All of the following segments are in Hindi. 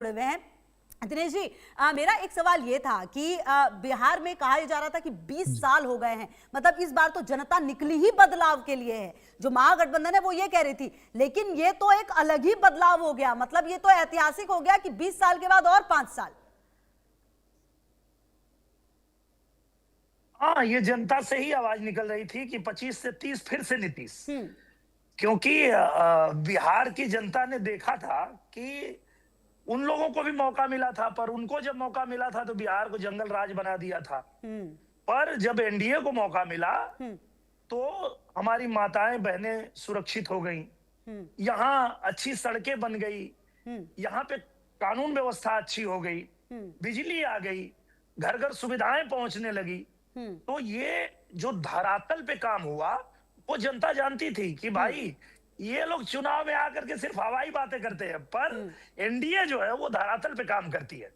जुड़े हुए हैं। दिनेश जी, मेरा एक सवाल ये था कि बिहार में कहा जा रहा था कि 20 साल हो गए हैं, मतलब इस बार तो जनता निकली ही बदलाव के लिए है। जो महागठबंधन है वो ये कह रही थी, लेकिन ये तो एक अलग ही बदलाव हो गया, मतलब ये तो ऐतिहासिक हो गया कि 20 साल के बाद और 5 साल। हाँ, ये जनता से ही आवाज निकल रही थी कि 25 से 30 फिर से नीतीश। क्योंकि बिहार की जनता ने देखा था कि उन लोगों को भी मौका मिला था, पर उनको जब मौका मिला था तो बिहार को जंगल राज बना दिया था। पर जब एनडीए को मौका मिला तो हमारी माताएं बहनें सुरक्षित हो गईं, यहाँ अच्छी सड़कें बन गई, यहाँ पे कानून व्यवस्था अच्छी हो गई, बिजली आ गई, घर घर सुविधाएं पहुंचने लगी। तो ये जो धरातल पे काम हुआ वो जनता जानती थी कि भाई ये लोग चुनाव में आकर के सिर्फ हवाई बातें करते हैं, पर एनडीए जो है वो धरातल पे काम करती है।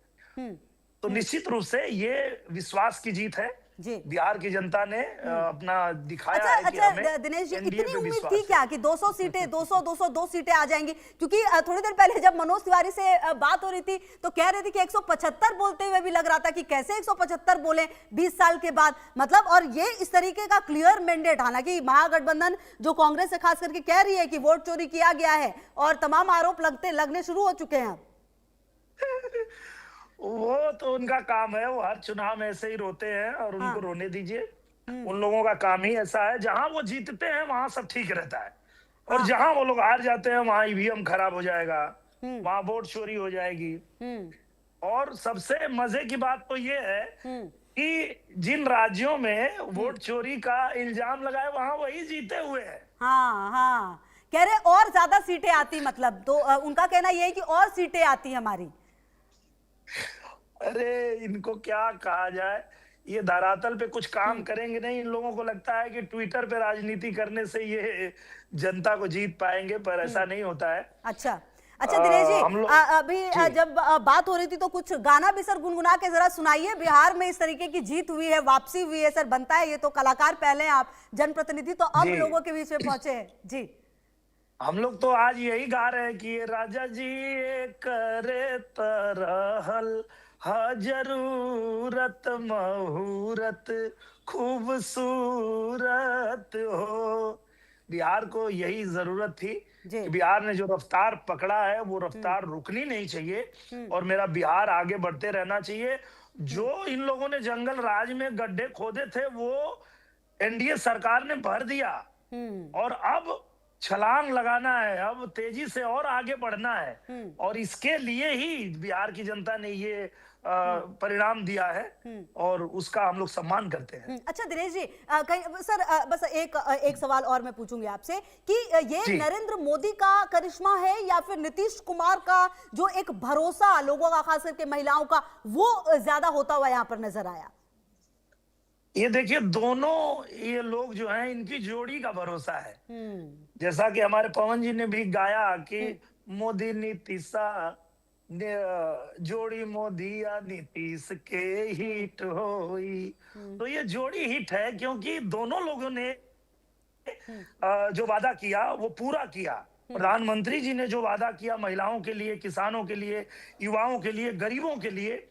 तो निश्चित रूप से ये विश्वास की जीत है। बिहार की जनता ने अपना दिखाया है कि हमें दिनेश जी, एनडीए इतनी पे उम्मीद विश्वास थी क्या कि 200 सीटें 202 सीटें आ जाएंगी? क्योंकि थोड़ी देर पहले जब मनोज तिवारी से बात हो रही थी तो कह रहे थे कि 175 बोलते हुए भी लग रहा था कि कैसे 175 बोले 20 साल के बाद, मतलब। और ये इस तरीके का क्लियर मैंडेट, हालांकि महागठबंधन जो कांग्रेस से खास करके कह रही है कि वोट चोरी किया गया है और तमाम आरोप लगने शुरू हो चुके हैं। वो तो उनका काम है, वो हर चुनाव में ऐसे ही रोते हैं और उनको रोने दीजिए। उन लोगों का काम ही ऐसा है, जहां वो जीतते हैं वहां सब ठीक रहता है, और जहां वो लोग हार जाते हैं वहां ईवीएम खराब हो जाएगा, वहां वोट चोरी हो जाएगी। और सबसे मजे की बात तो ये है कि जिन राज्यों में वोट चोरी का इल्जाम लगाए वहां वही जीते हुए हैं। हाँ, कह रहे और ज्यादा सीटें आती, मतलब तो उनका कहना यह है कि और सीटें आती हमारी। अरे इनको क्या कहा जाए, ये धरातल पे कुछ काम करेंगे नहीं। इन लोगों को लगता है कि ट्विटर पे राजनीति करने से ये जनता को जीत पाएंगे, पर ऐसा नहीं होता है। अच्छा दिनेश जी, अभी जब बात हो रही थी तो कुछ गाना भी सर गुनगुना के जरा सुनाइए। बिहार में इस तरीके की जीत हुई है, वापसी हुई है सर, बनता है। ये तो कलाकार पहले, आप जनप्रतिनिधि, तो अब लोगों के बीच में पहुंचे हैं जी। हम लोग तो आज यही गा रहे हैं कि राजा जी करे तरहल हा जरूरत महूरत खूबसूरत हो। बिहार को यही जरूरत थी कि बिहार ने जो रफ्तार पकड़ा है वो रफ्तार रुकनी नहीं चाहिए और मेरा बिहार आगे बढ़ते रहना चाहिए। जो इन लोगों ने जंगल राज में गड्ढे खोदे थे वो एनडीए सरकार ने भर दिया, और अब छलांग लगाना है, अब तेजी से और आगे बढ़ना है, और इसके लिए ही बिहार की जनता ने ये परिणाम दिया है और उसका हम लोग सम्मान करते हैं। अच्छा दिनेश जी, कहीं सर बस एक सवाल और मैं पूछूंगी आपसे कि ये नरेंद्र मोदी का करिश्मा है या फिर नीतीश कुमार का जो एक भरोसा लोगों का, खास करके महिलाओं का, वो ज्यादा होता हुआ यहाँ पर नजर आया? ये देखिए, दोनों ये लोग जो हैं इनकी जोड़ी का भरोसा है। जैसा कि हमारे पवन जी ने भी गाया कि मोदी नीतीशा जोड़ी मोदी या नीतीश के हिट होई। तो ये जोड़ी हिट है क्योंकि दोनों लोगों ने जो वादा किया वो पूरा किया। प्रधानमंत्री जी ने जो वादा किया महिलाओं के लिए, किसानों के लिए, युवाओं के लिए, गरीबों के लिए,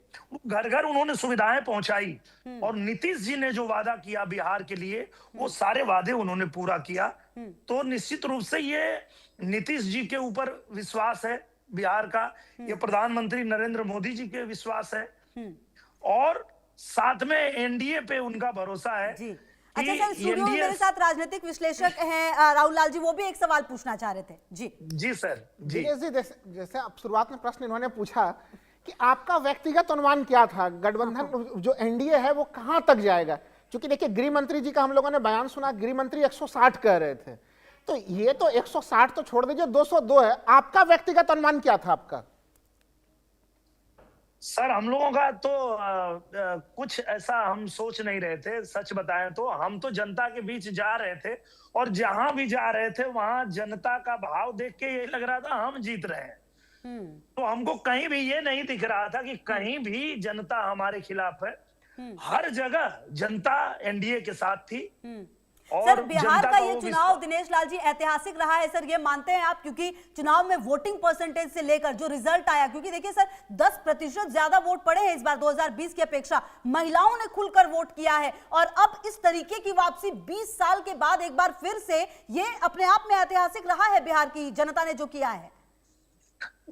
घर घर उन्होंने सुविधाएं पहुंचाई। और नीतीश जी ने जो वादा किया बिहार के लिए वो सारे वादे उन्होंने पूरा किया। तो निश्चित रूप से ये नीतीश जी के ऊपर विश्वास है बिहार का, ये प्रधानमंत्री नरेंद्र मोदी जी के विश्वास है, और साथ में एनडीए पे उनका भरोसा है। अच्छा सर, स्टूडियो में मेरे साथ राजनीतिक विश्लेषक हैं राहुल लाल जी, वो भी एक सवाल पूछना चाह रहे थे। जी सर। जी जैसे आप शुरुआत में प्रश्न इन्होंने पूछा कि आपका व्यक्तिगत अनुमान क्या था, गठबंधन जो एनडीए है वो कहां तक जाएगा? क्योंकि देखिए गृह मंत्री जी का हम लोगों ने बयान सुना, गृह मंत्री 160 कह रहे थे, तो ये तो 160 तो छोड़ दीजिए, 202 है। आपका व्यक्तिगत अनुमान क्या था आपका? सर हम लोगों का तो कुछ ऐसा हम सोच नहीं रहे थे। सच बताएं तो हम तो जनता के बीच जा रहे थे, और जहां भी जा रहे थे वहां जनता का भाव देख के यही लग रहा था हम जीत रहे हैं। तो हमको कहीं भी ये नहीं दिख रहा था कि कहीं भी जनता हमारे खिलाफ है। हर जगह जनता एनडीए के साथ थी। सर बिहार जनता का का ये वो चुनाव दिनेश लाल जी ऐतिहासिक रहा है सर, ये मानते हैं आप? क्योंकि चुनाव में वोटिंग परसेंटेज से लेकर जो रिजल्ट आया, क्योंकि देखिए सर 10% ज्यादा वोट पड़े हैं इस बार 2020 की अपेक्षा, महिलाओं ने खुलकर वोट किया है और अब इस तरीके की वापसी 20 साल के बाद एक बार फिर से, ये अपने आप में ऐतिहासिक रहा है बिहार की जनता ने जो किया है।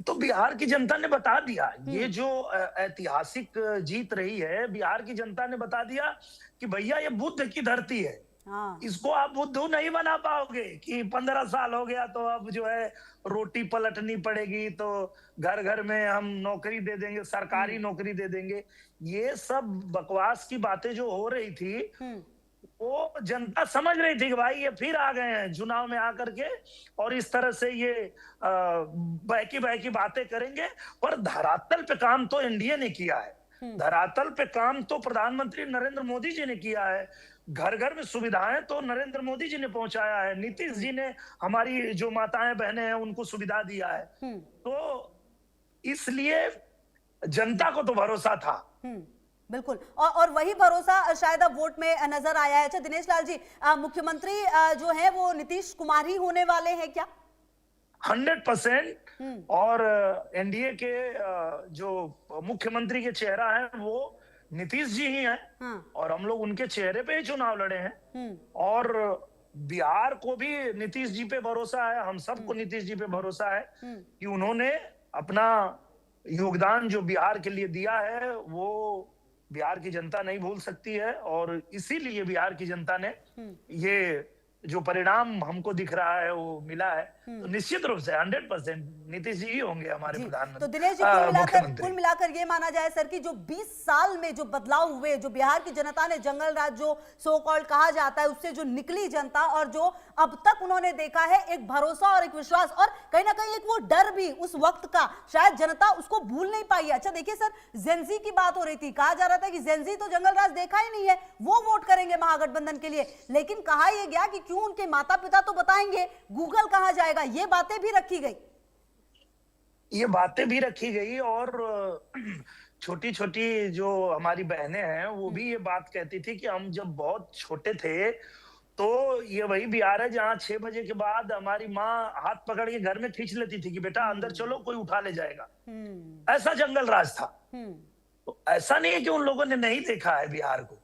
तो बिहार की जनता ने बता दिया, ये जो ऐतिहासिक जीत रही है, बिहार की जनता ने बता दिया कि भैया ये बुद्ध की धरती है। हाँ। इसको आप बुद्धू नहीं बना पाओगे कि 15 साल हो गया तो अब जो है रोटी पलटनी पड़ेगी, तो घर घर में हम नौकरी दे देंगे, सरकारी नौकरी दे देंगे। ये सब बकवास की बातें जो हो रही थी, वो जनता समझ रही थी कि भाई ये फिर आ गए हैं चुनाव में आकर के और इस तरह से ये बहकी बहकी बातें करेंगे। पर धरातल पे काम तो एनडीए ने किया है, धरातल पे काम तो प्रधानमंत्री नरेंद्र मोदी जी ने किया है। घर घर में सुविधाएं तो नरेंद्र मोदी जी ने पहुंचाया है, नीतीश जी ने हमारी जो माताएं बहनें हैं उनको सुविधा दिया है। तो इसलिए जनता को तो भरोसा था। बिल्कुल, और वही भरोसा शायद अब वोट में नजर आया है। अच्छा दिनेश लाल जी, मुख्यमंत्री जो है वो नीतीश कुमार ही होने वाले हैं क्या? 100%। और एनडीए के जो मुख्यमंत्री के चेहरा है वो नीतीश जी ही हैं। हाँ। और हम लोग उनके चेहरे पे ही चुनाव लड़े हैं। और बिहार को भी नीतीश जी पे भरोसा है, हम सबको नीतीश जी पे भरोसा है कि उन्होंने अपना योगदान जो बिहार के लिए दिया है वो बिहार की जनता नहीं भूल सकती है। और इसीलिए बिहार की जनता ने ये जो परिणाम हमको दिख रहा है वो मिला है। तो निश्चित रूप से 100% नीतीश जी ही होंगे हमारे प्रधानमंत्री। तो दिनेश जी कुल मिलाकर ये माना जाए सर कि जो 20 साल में जो बदलाव हुए, जो बिहार की जनता ने जंगल राज जो सो कॉल्ड कहा जाता है उससे जो निकली जनता, और जो अब तक उन्होंने देखा है एक भरोसा और एक विश्वास और कहीं ना कहीं एक वो डर भी उस वक्त का, शायद जनता उसको भूल नहीं पाई है। अच्छा देखिए सर, जेनजी की बात हो रही थी, कहा जा रहा था कि जेनजी तो जंगल राज देखा ही नहीं है, वो वोट करेंगे महागठबंधन के लिए, लेकिन कहा यह गया कि क्यों उनके माता पिता तो बताएंगे, गूगल कहा जाएगा, ये बातें भी रखी गई। ये बातें भी रखी गई और छोटी छोटी जो हमारी बहनें हैं वो भी ये बात कहती थी कि हम जब बहुत छोटे थे तो ये वही बिहार है जहाँ 6 बजे के बाद हमारी माँ हाथ पकड़ के घर में खींच लेती थी कि बेटा अंदर चलो कोई उठा ले जाएगा। ऐसा जंगल राज था। तो ऐसा नहीं है कि उन लोगों ने नहीं देखा है बिहार को।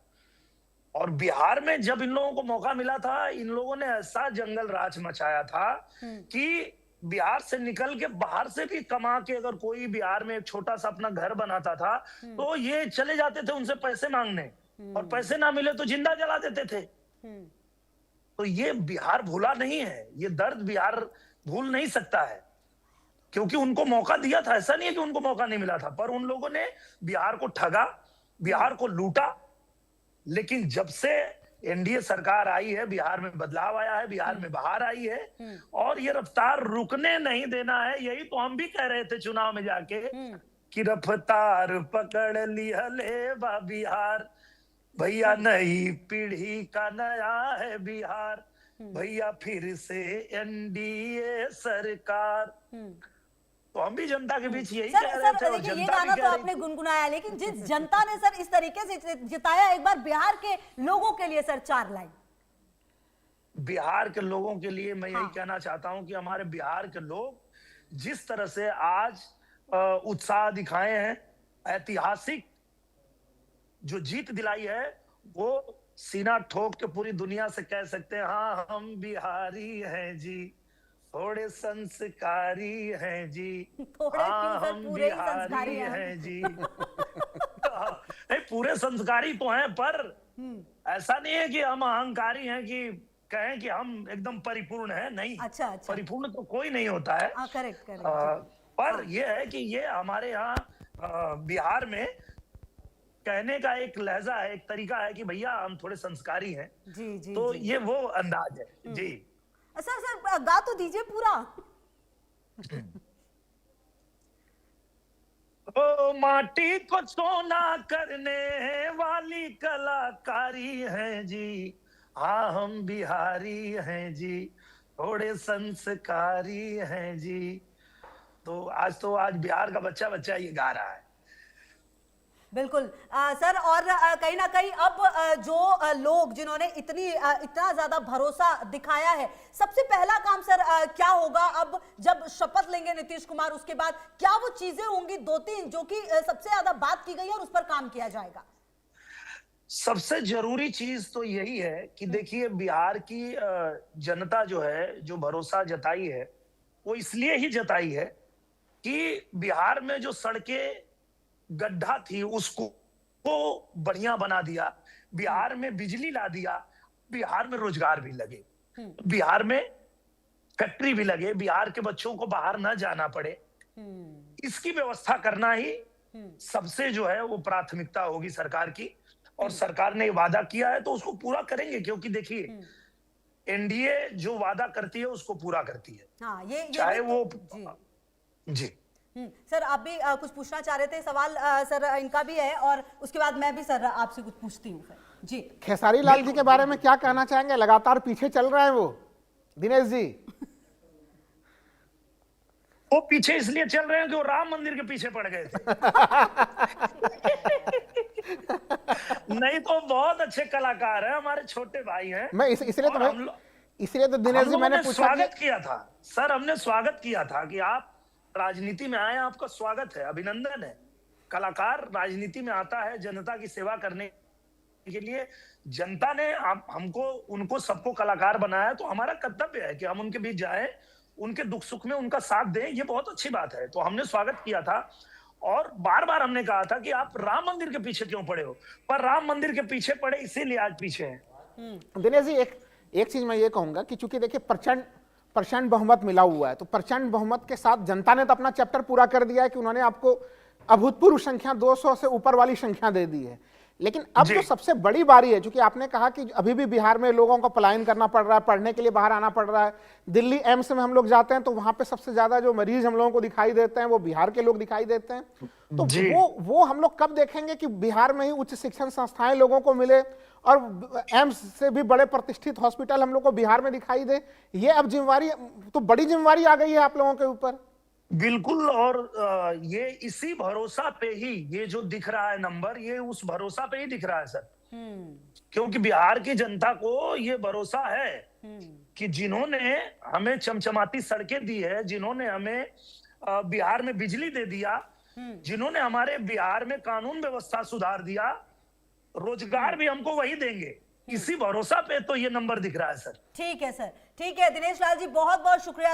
और बिहार में जब इन लोगों को मौका मिला था, इन लोगों ने ऐसा जंगल राज मचाया था कि बिहार से निकल के बाहर से भी कमा के अगर कोई बिहार में एक छोटा सा अपना घर बनाता था तो ये चले जाते थे उनसे पैसे मांगने, और पैसे ना मिले तो जिंदा जला देते थे। तो ये बिहार भूला नहीं है, ये दर्द बिहार भूल नहीं सकता है, क्योंकि उनको मौका दिया था। ऐसा नहीं है कि उनको मौका नहीं मिला था, पर उन लोगों ने बिहार को ठगा, बिहार को लूटा। लेकिन जब से एनडीए सरकार आई है, बिहार में बदलाव आया है, बिहार में बहार आई है और ये रफ्तार रुकने नहीं देना है। यही तो हम भी कह रहे थे चुनाव में जाके कि रफ्तार पकड़ ली हले बा बिहार, भैया नई पीढ़ी का नया है बिहार, भैया फिर से एनडीए सरकार। तो हम भी जनता के बीच यही कह रहे थे। देखिए ये गाना तो आपने गुनगुनाया, लेकिन जिस जनता ने सर इस तरीके से जिताया, एक बार बिहार के लोगों के लिए सर 4 लाइन। बिहार के लोगों के लिए मैं यही कहना चाहता हूं कि हमारे बिहार के लोग जिस तरह से आज उत्साह दिखाए हैं, ऐतिहासिक जो जीत दिलाई है, वो सीना ठोक के पूरी दुनिया से कह सकते हैं हाँ हम बिहारी हैं जी, थोड़े संस्कारी हैं जी, हाँ हम बिहारी हैं जी। पूरे संस्कारी तो हैं, पर ऐसा नहीं है कि हम अहंकारी हैं कि कहें कि हम एकदम परिपूर्ण हैं, नहीं। अच्छा। परिपूर्ण तो कोई नहीं होता है। करेक्ट। पर यह है कि ये हमारे यहाँ बिहार में कहने का एक लहजा है, एक तरीका है कि भैया हम थोड़े संस्कारी हैं। जी तो ये वो अंदाज है जी। सर गा तो दीजिए पूरा। ओ माटी को सोना करने वाली कलाकारी है जी, हाँ हम बिहारी हैं जी, थोड़े संस्कारी हैं जी। तो आज बिहार का बच्चा ये गा रहा है। बिल्कुल सर, और कहीं ना कहीं अब जो लोग जिन्होंने इतना ज्यादा भरोसा दिखाया है, सबसे पहला काम सर क्या होगा अब जब शपथ लेंगे नीतीश कुमार, उसके बाद क्या वो चीजें होंगी 2-3 जो कि सबसे ज्यादा बात की गई है और उस पर काम किया जाएगा? सबसे जरूरी चीज तो यही है कि देखिए, बिहार की जनता जो है, जो भरोसा जताई है, वो इसलिए ही जताई है कि बिहार में जो सड़कें गड्ढा थी उसको बढ़िया बना दिया, बिहार में बिजली ला दिया, बिहार में रोजगार भी लगे, बिहार में फैक्ट्री भी लगे, बिहार के बच्चों को बाहर ना जाना पड़े, इसकी व्यवस्था करना ही सबसे जो है वो प्राथमिकता होगी सरकार की। और सरकार ने वादा किया है तो उसको पूरा करेंगे, क्योंकि देखिए एनडीए जो वादा करती है उसको पूरा करती है। हाँ, ये चाहे भी वो जी। जी सर आप भी कुछ पूछना चाह रहे थे, सवाल सर इनका भी है और उसके बाद मैं भी सर आपसे कुछ पूछती हूँ फिर जी। खेसारी लाल जी के बारे में क्या कहना चाहेंगे? लगातार पीछे चल रहे हैं वो, दिनेश जी। वो पीछे इसलिए चल रहे हैं कि वो राम मंदिर के पीछे पड़ गए थे। नहीं तो बहुत अच्छे कलाकार हैं, हमारे छोटे भाई हैं। मैं इसलिए तो दिनेश जी मैंने पूछा स्वागत किया था सर, हमने स्वागत किया था कि आप राजनीति में आए, आपका स्वागत है, अभिनंदन है। कलाकार राजनीति में आता है जनता की सेवा करने के लिए। जनता ने हमको, उनको सबको कलाकार बनाया, तो हमारा कर्तव्य है कि हम उनके बीच जाएं, उनके दुख सुख में उनका साथ दें। ये बहुत अच्छी बात है, तो हमने स्वागत किया था। और बार बार हमने कहा था कि आप राम मंदिर के पीछे क्यों पड़े हो, पर राम मंदिर के पीछे पड़े इसीलिए आज पीछे हैं। दिनेश जी, एक चीज मैं ये कहूंगा कि चूंकि देखिए प्रचंड बहुमत मिला हुआ है, तो प्रचंड बहुमत के साथ जनता ने तो अपना चैप्टर पूरा कर दिया है कि उन्होंने आपको अभूतपूर्व संख्या 200 से ऊपर वाली संख्या दे दी है। लेकिन अब जो सबसे बड़ी बारी है, क्योंकि आपने कहा कि अभी भी बिहार में लोगों को पलायन करना पड़ रहा है, पढ़ने के लिए बाहर आना पड़ रहा है। दिल्ली एम्स में हम लोग जाते हैं तो वहां पे सबसे ज्यादा जो मरीज हम लोगों को दिखाई देते हैं वो बिहार के लोग दिखाई देते हैं। तो वो हम लोग कब देखेंगे कि बिहार में ही उच्च शिक्षण संस्थाएं लोगों को मिले और एम्स से भी बड़े प्रतिष्ठित हॉस्पिटल हम लोग को बिहार में दिखाई दे? ये अब जिम्मेवारी, तो बड़ी जिम्मेवारी आ गई है आप लोगों के ऊपर। बिल्कुल, और ये इसी भरोसा पे ही ये जो दिख रहा है नंबर, ये उस भरोसा पे ही दिख रहा है सर। क्योंकि बिहार की जनता को ये भरोसा है कि जिन्होंने हमें चमचमाती सड़कें दी है, जिन्होंने हमें बिहार में बिजली दे दिया, जिन्होंने हमारे बिहार में कानून व्यवस्था सुधार दिया, रोजगार भी हमको वही देंगे, इसी भरोसा पे तो ये नंबर दिख रहा है सर। ठीक है सर, ठीक है दिनेश लाल जी, बहुत बहुत शुक्रिया।